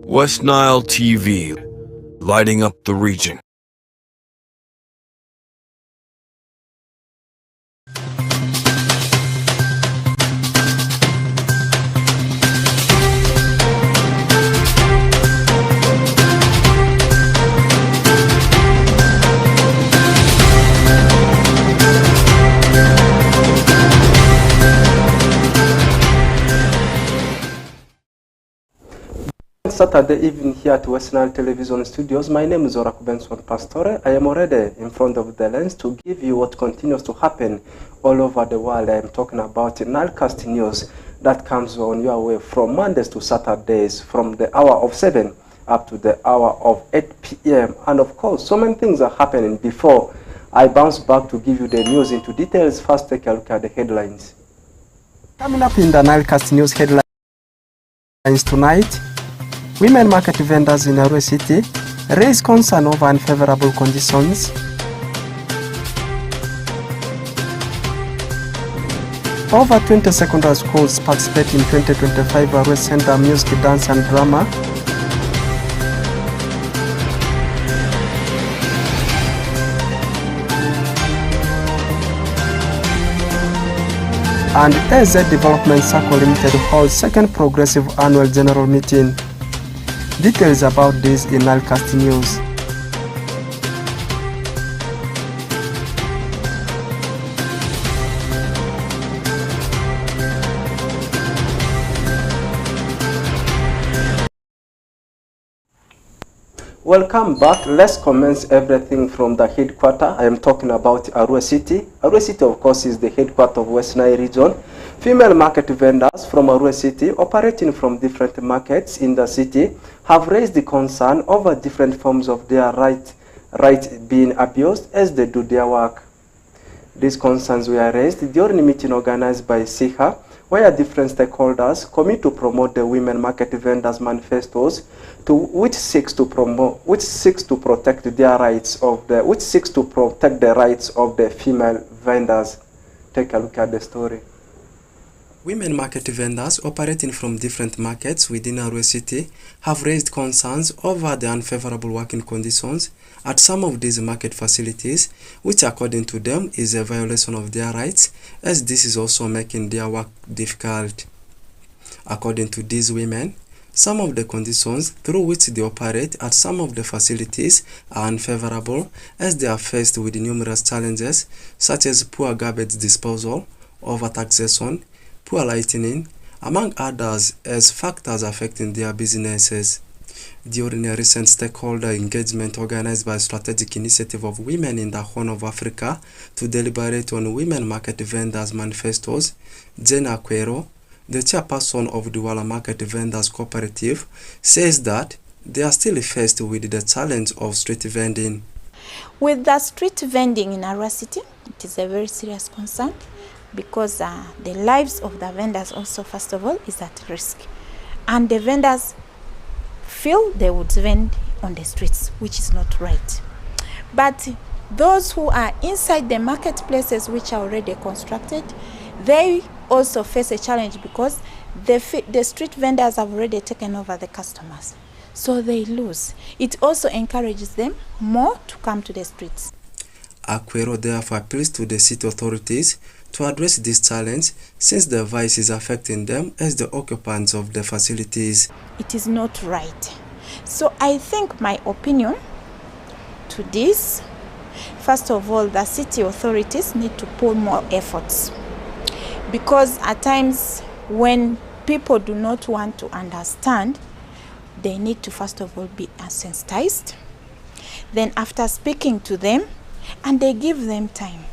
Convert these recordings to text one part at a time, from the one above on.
West Nile TV, lighting up the region. Saturday evening here at West Nile Television Studios. My name is Oraku Benson Pastore. I am already in front of the lens to give you what continues to happen all over the world. I am talking about Nilecast news that comes on your way from Mondays to Saturdays from the hour of 7 up to the hour of 8 p.m. And of course, so many things are happening before I bounce back to give you the news into details. First, take a look at the headlines. Coming up in the Nilecast news headlines tonight, women market vendors in Arua City raise concern over unfavorable conditions. Over 20 secondary schools participate in 2025 Arua Center Music, Dance and Drama. And AZ Development Circle Limited holds second progressive annual general meeting. Details about this in Nilecast News. Welcome back. Let's commence everything from the headquarters. I am talking about Arua City. Arua City, of course, is the headquarters of West Nile region. Female market vendors from Arua City operating from different markets in the city have raised the concern over different forms of their right being abused as they do their work. These concerns were raised during a meeting organized by SIHA, where different stakeholders commit to promote the women market vendors manifestos, which seeks to protect the rights of the female vendors. Take a look at the story. Women market vendors operating from different markets within Arua City have raised concerns over the unfavorable working conditions at some of these market facilities, which according to them is a violation of their rights, as this is also making their work difficult. According to these women, some of the conditions through which they operate at some of the facilities are unfavorable, as they are faced with numerous challenges such as poor garbage disposal, overtaxation, poor lighting, among others, as factors affecting their businesses. During a recent stakeholder engagement organized by Strategic Initiative of Women in the Horn of Africa to deliberate on women market vendors manifestos, Jane Akwero, the chairperson of the Wala Market Vendors Cooperative, says that they are still faced with the challenge of street vending. With the street vending in Arua City, it is a very serious concern, because the lives of the vendors also, first of all, is at risk. And the vendors feel they would vend on the streets, which is not right. But those who are inside the marketplaces which are already constructed, they also face a challenge because the street vendors have already taken over the customers. So they lose. It also encourages them more to come to the streets. Akwero therefore appeals to the city authorities to address this challenge, since the vice is affecting them as the occupants of the facilities. It is not right. So I think my opinion to this, first of all, the city authorities need to put more efforts, because at times when people do not want to understand, they need to first of all be sensitized. Then after speaking to them, and they give them time.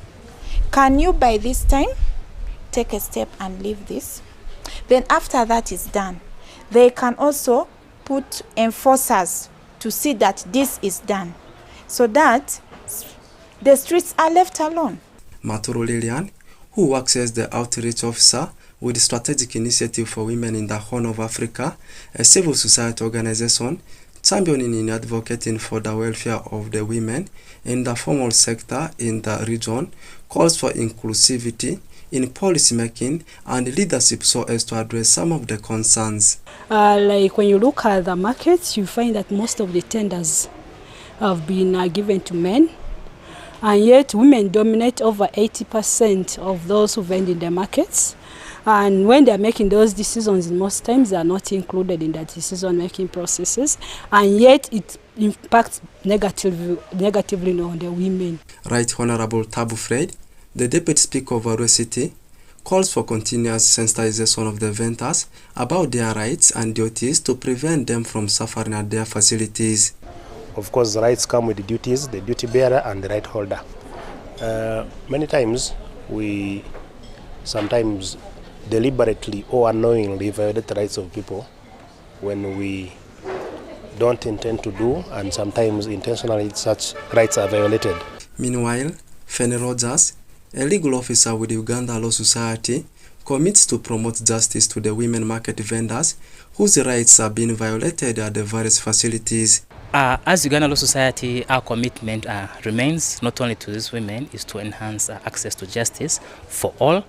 Can you by this time take a step and leave this? Then after that is done, they can also put enforcers to see that this is done, so that the streets are left alone. Maturo Lilian, who works as the outreach officer with the Strategic Initiative for Women in the Horn of Africa, a civil society organization championing and advocating for the welfare of the women in the formal sector in the region, calls for inclusivity in policy making and leadership so as to address some of the concerns. Like when you look at the markets, you find that most of the tenders have been given to men, and yet women dominate over 80% of those who vend in the markets. And when they're making those decisions, most times they are not included in the decision-making processes, and yet it impacts negatively on the women. Right Honorable Tabu Fred, the Deputy Speaker of Arua City, calls for continuous sensitization of the vendors about their rights and duties to prevent them from suffering at their facilities. Of course, the rights come with the duties, the duty bearer and the right holder. Many times we sometimes deliberately or unknowingly violate the rights of people when we don't intend to do, and sometimes intentionally such rights are violated. Meanwhile, Fene Rogers, a legal officer with the Uganda Law Society, commits to promote justice to the women market vendors whose rights are being violated at the various facilities. As Uganda Law Society, our commitment remains not only to these women, is to enhance access to justice for all.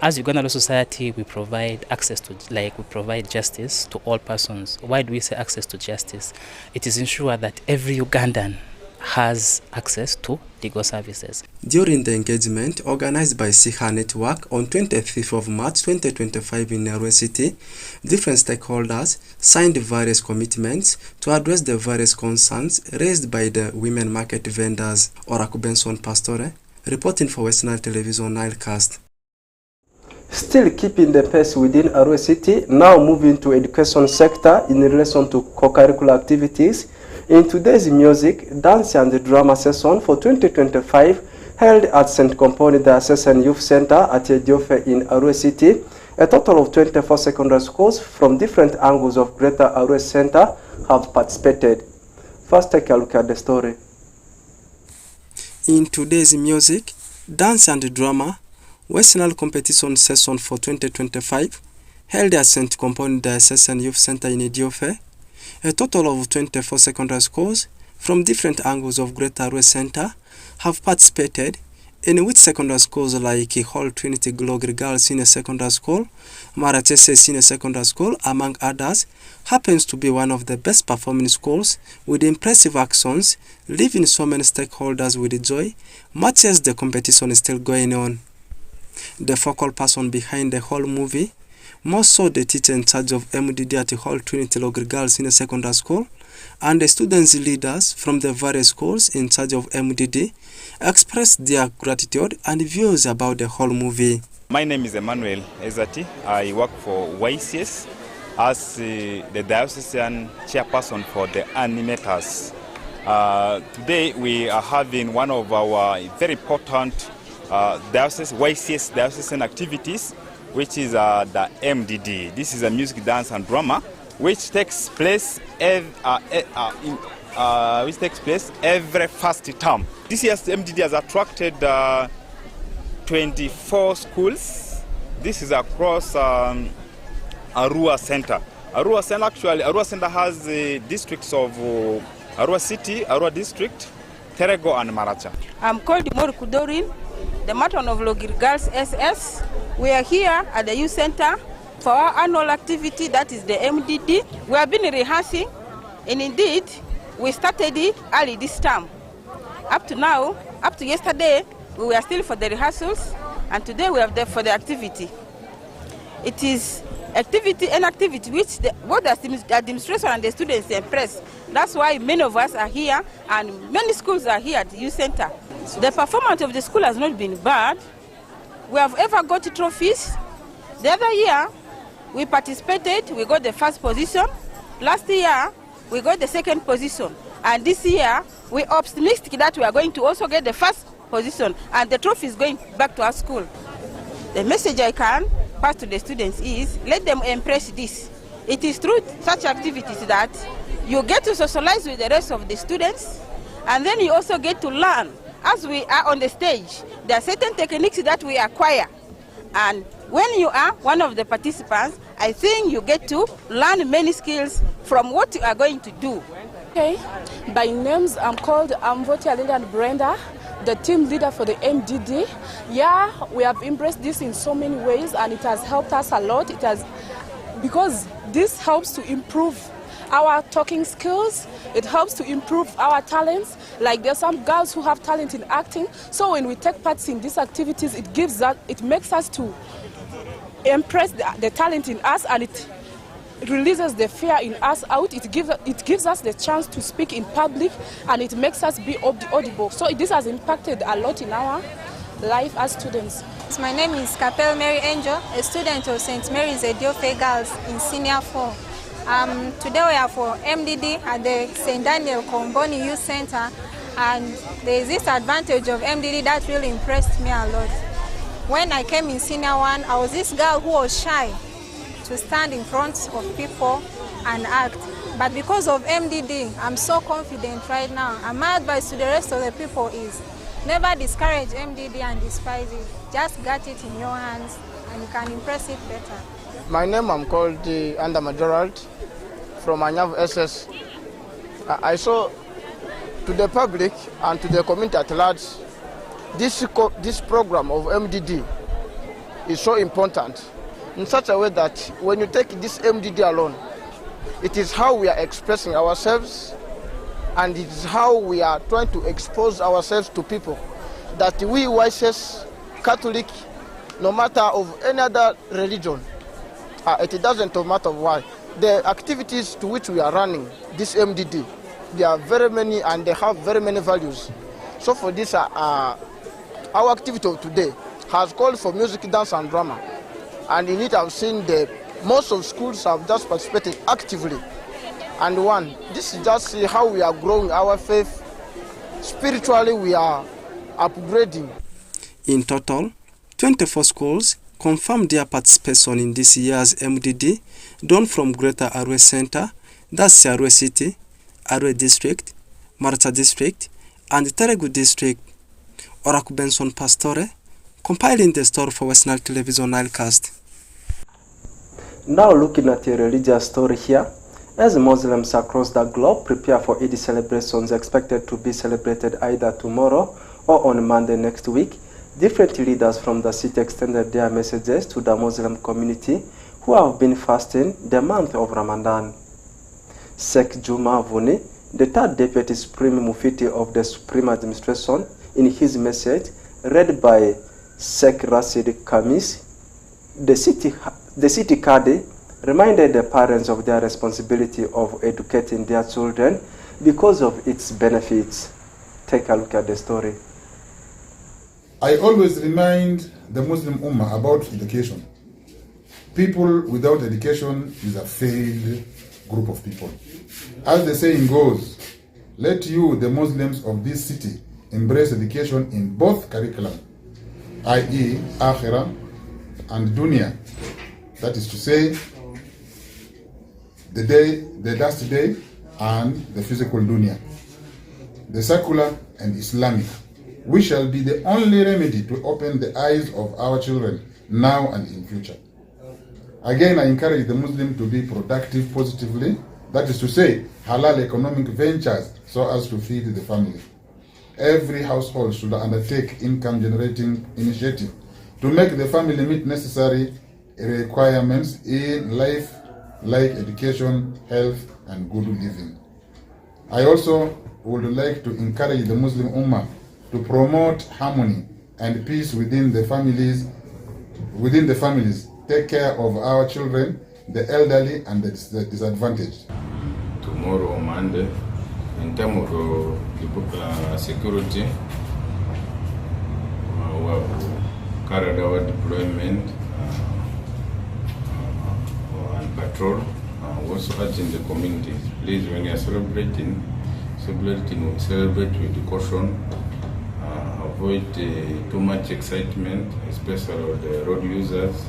As Uganda Law Society, we provide access to, we provide justice to all persons. Why do we say access to justice? It is ensure that every Ugandan has access to legal services. During the engagement organized by SIHA Network on 25th of March 2025 in Arua City, different stakeholders signed various commitments to address the various concerns raised by the women market vendors. Oraku Benson Pastore, reporting for West Nile Television Nilecast. Still keeping the pace within Arua City, now moving to education sector in relation to co-curricular activities. In today's music, dance and drama session for 2025 held at St. Componi Diocesan Youth Center at Ediofe in Arua City, a total of 24 secondary schools from different angles of Greater Arua Center have participated. First, take a look at the story. In today's music, dance and drama, West Nile competition session for 2025 held at St. Componi Diocesan Youth Center in Ediofe, a total of 24 secondary schools from different angles of Greater Arua Center have participated, in which secondary schools like Hall Trinity Glory Girls Senior Secondary School, Marachese Senior Secondary School, among others, happens to be one of the best performing schools with impressive actions, leaving so many stakeholders with joy, much as the competition is still going on. The focal person behind the whole movie, more so the teacher in charge of MDD at Hall Trinity Glory Girls Senior Secondary School, and the students leaders from the various schools in charge of MDD expressed their gratitude and views about the whole movie. My name is Emmanuel Ezati. I work for YCS as the diocesan chairperson for the animators. Today we are having one of our very important YCS diocesan activities, which is the MDD. This is a music, dance and drama, which takes place every first term. This year's MDD has attracted 24 schools. This is across Arua Center. Arua Center has the districts of Arua City, Arua District, Terego and Maracha. I'm called Mor Kudorin, the matron of Logir Girls SS. We are here at the youth center for our annual activity, that is the MDD. We have been rehearsing, and indeed, we started it early this term. Up to now, up to yesterday, we were still for the rehearsals, and today we have there for the activity. It is an activity which both the administration and the students impress. That's why many of us are here, and many schools are here at the youth center. The performance of the school has not been bad. We have ever got trophies. The other year, we participated, we got the first position. Last year, we got the second position. And this year, we are optimistic that we are going to also get the first position, and the trophy is going back to our school. The message I can pass to the students is, let them embrace this. It is through such activities that you get to socialize with the rest of the students, and then you also get to learn. As we are on the stage, there are certain techniques that we acquire. And when you are one of the participants, I think you get to learn many skills from what you are going to do. Okay, by names I'm called Mvoti Alinda and Brenda, the team leader for the MDD. Yeah, we have embraced this in so many ways, and it has helped us a lot. Because this helps to improve our talking skills. It helps to improve our talents. Like there's some girls who have talent in acting. So when we take part in these activities, it makes us to impress the talent in us, and it releases the fear in us out. It gives us the chance to speak in public, and it makes us be audible. So this has impacted a lot in our life as students. My name is Capel Mary Angel, a student of St. Mary's Ediofe Girls in Senior 4. Today we are for MDD at the St. Daniel Komboni Youth Center, and there is this advantage of MDD that really impressed me a lot. When I came in Senior 1, I was this girl who was shy to stand in front of people and act. But because of MDD, I'm so confident right now. And my advice to the rest of the people is never discourage MDD and despise it. Just get it in your hands and you can impress it better. My name, I'm called Andama Gerald from Anyav SS. I saw to the public and to the community at large, this program of MDD is so important in such a way that when you take this MDD alone, it is how we are expressing ourselves, and it is how we are trying to expose ourselves to people, that we YSS, Catholic, no matter of any other religion, it doesn't matter why. The activities to which we are running, this MDD, there are very many and they have very many values. So for this, our activity of today has called for music, dance and drama. And in it I've seen most of schools have just participated actively. And this is just how we are growing our faith. Spiritually, we are upgrading. In total, 24 schools confirmed their participation in this year's MDD, done from Greater Arua Center, that's Arua City, Arua District, Marta District, and Teregu District. Oraku Benson Pastore, compiling the story for West Nile Television Nilecast. Now looking at a religious story here, as Muslims across the globe prepare for Eid celebrations expected to be celebrated either tomorrow or on Monday next week, different leaders from the city extended their messages to the Muslim community who have been fasting the month of Ramadan. Sheikh Juma Vuni, the third deputy Supreme Mufti of the Supreme Administration, in his message read by Sheikh Rashid Khamis, the city Qadi, reminded the parents of their responsibility of educating their children because of its benefits. Take a look at the story. I always remind the Muslim Ummah about education. People without education is a failed group of people. As the saying goes, let you, the Muslims of this city, embrace education in both curriculum, i.e. Akhirah and Dunya. That is to say, the dust day and the physical Dunya, the secular and Islamic. We shall be the only remedy to open the eyes of our children now and in future. Again, I encourage the Muslim to be productive positively, that is to say, halal economic ventures so as to feed the family. Every household should undertake income-generating initiative to make the family meet necessary requirements in life like education, health, and good living. I also would like to encourage the Muslim Ummah to promote harmony and peace within the families. Take care of our children, the elderly, and the disadvantaged. Tomorrow, Monday, in terms of security, we have carried out deployment and patrol. Also urging the community, please, when you are celebrate with caution. Avoid too much excitement, especially the road users.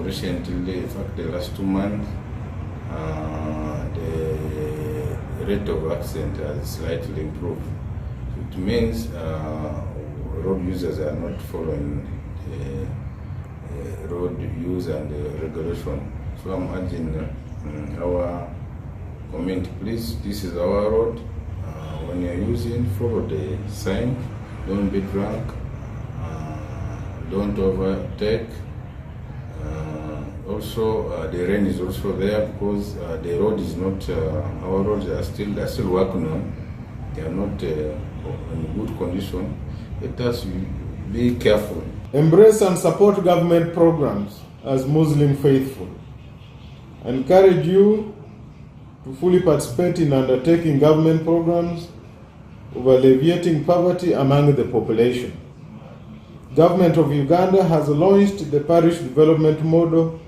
Recently, in fact, the last 2 months, the rate of accident has slightly improved. It means road users are not following the road use and the regulation. So I'm urging our community, please, this is our road. when you're using, follow the sign, don't be drunk, don't overtake. Also, the rain is also there because the road is not, our roads are still working on. They are not in good condition. Let us be careful. Embrace and support government programs as Muslim faithful. Encourage you to fully participate in undertaking government programs of alleviating poverty among the population. Government of Uganda has launched the parish development model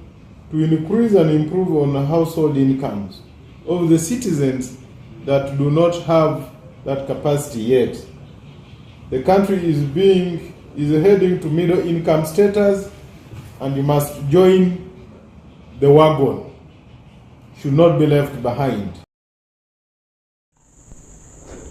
to increase and improve on household incomes of the citizens that do not have that capacity yet. The country is heading to middle income status, and you must join the wagon. Should not be left behind.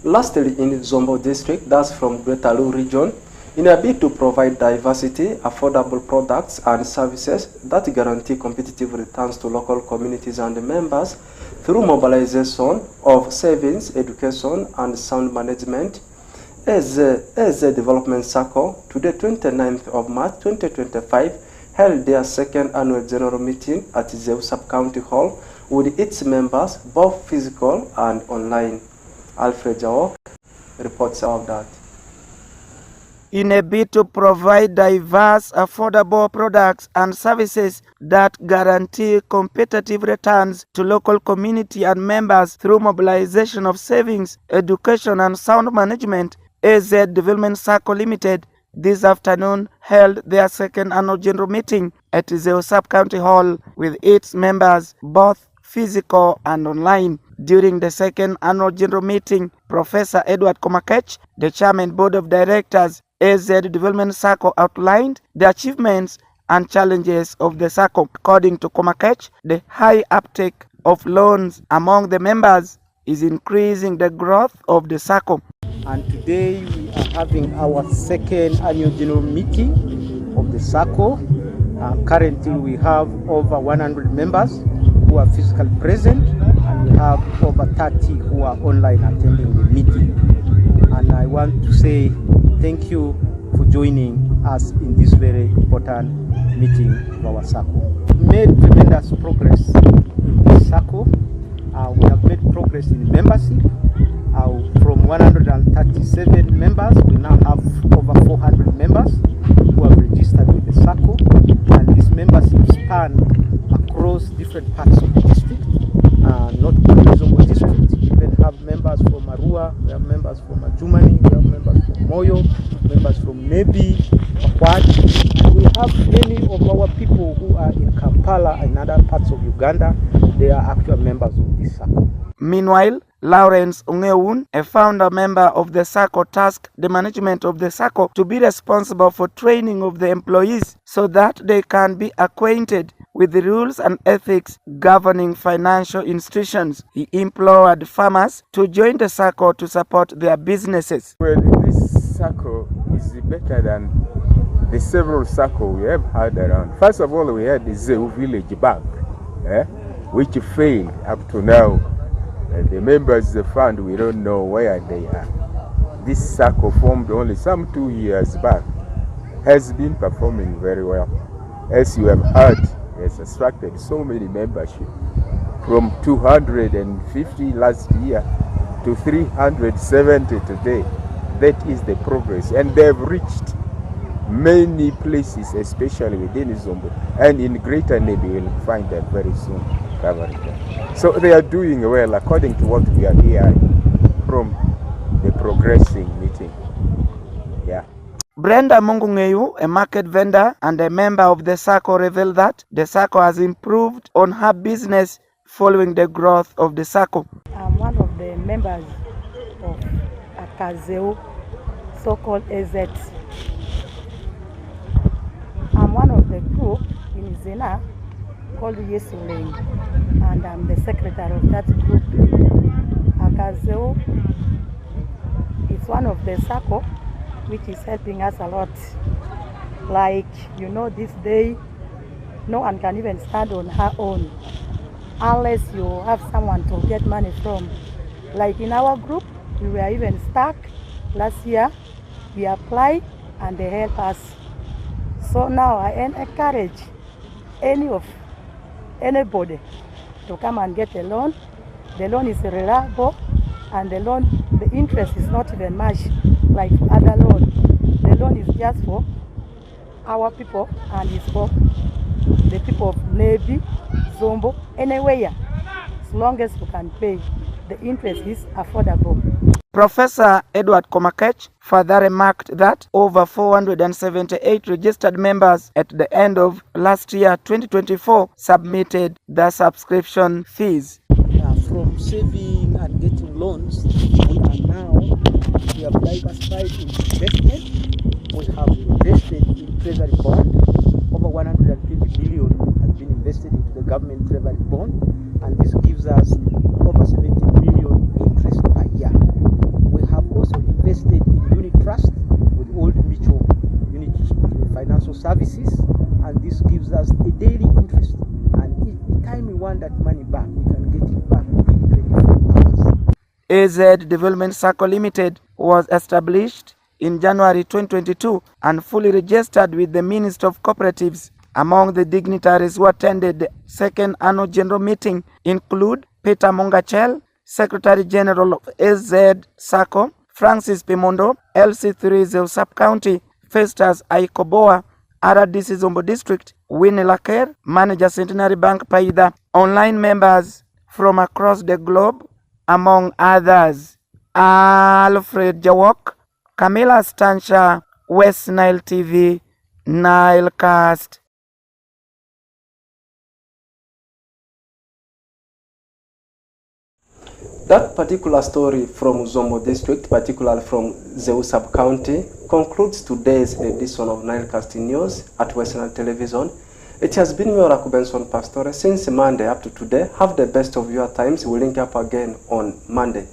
Lastly, in Zombo district, that's from Greater Lu region, in a bid to provide diversity, affordable products and services that guarantee competitive returns to local communities and members through mobilization of savings, education and sound management, as a development circle, today 29th of March 2025, held their second annual general meeting at Zeu Sub-County Hall with its members, both physical and online. Alfred Jawok reports about that. In a bid to provide diverse, affordable products and services that guarantee competitive returns to local community and members through mobilization of savings, education and sound management, AZ Development Circle Limited this afternoon held their second annual general meeting at Zeu Sub-County Hall with its members, both physical and online. During the second annual general meeting, Professor Edward Komakech, the Chairman Board of Directors, AZ Development Circle, outlined the achievements and challenges of the circle. According to Komakech, the high uptake of loans among the members is increasing the growth of the circle. And today we are having our second annual general meeting of the circle. Currently we have over 100 members who are physically present, and we have over 30 who are online attending the meeting. And I want to say thank you for joining us in this very important meeting of our circle. We made tremendous progress in this circle. We have made progress in membership. From 137 members, we now have over 400 members who have registered with the circle, and this membership span across different parts of the district, not only Zombo district. We even have members from Arua, we have members from Ajumani, we have members from Moyo, members from Nebi, Akwad, and we have many of our people who are in Kampala and other parts of Uganda. They are actual members of this circle. Meanwhile, Lawrence Ungeun, a founder member of the circle, tasked the management of the circle to be responsible for training of the employees so that they can be acquainted with the rules and ethics governing financial institutions. He implored farmers to join the circle to support their businesses. Well, this circle is better than the several circles we have had around. First of all, we had the Zeu Village Bank, which failed up to now. The members of the fund, we don't know where they are. This circle, formed only some 2 years back, has been performing very well. As you have heard, it has attracted so many membership, from 250 last year to 370 today. That is the progress, and they've reached many places, especially within Zombo, and in Greater Nebi you'll find them very soon covering them. So they are doing well according to what we are hearing from the progressing meeting. Yeah. Brenda Mungungeyu, a market vendor and a member of the circle, revealed that the circle has improved on her business following the growth of the circle. I'm one of the members of Akazeu, so-called AZ. I'm one of the group in Zena called Yesuleng, and I'm the secretary of that group. Akazeu is one of the circle which is helping us a lot. Like, you know, this day, no one can even stand on her own unless you have someone to get money from. Like in our group, We were even stuck. Last year, we applied and they helped us. So now I encourage anybody to come and get a loan. The loan is reliable and the interest is not even much like other loans. The loan is just for our people and it's for the people of Nebi, Zombo, anywhere. As long as you can pay, the interest is affordable. Professor Edward Komakech further remarked that over 478 registered members at the end of last year 2024 submitted their subscription fees. From saving and getting loans, we have diversified in investment. We have invested in treasury bond. Over 120 billion has been invested into the government treasury bond, and this gives us over 70 billion interest per year. We have also invested in unit trust with Old Mutual Unit Financial Services, and this gives us a daily interest. And each time we want that money back, we can get it back within 24 hours. AZ Development Circle Limited was established in January 2022 and fully registered with the Ministry of Cooperatives. Among the dignitaries who attended the second annual general meeting include Peter Mongachel, Secretary General of AZ Circle, Francis Pimondo, LC3 Zeu Sub-County, Festus Aikoboa, RDC Zombo District, Winnie Laker, Manager Centenary Bank Paida, online members from across the globe, among others. Alfred Jawok, Camila Stansha, West Nile TV, Nilecast. That particular story from Zombo District, particularly from Zeu Sub-County, concludes today's edition of Nilecast News at Western Television. It has been me, Oraku Benson Pastore, since Monday up to today. Have the best of your times. We'll link up again on Monday.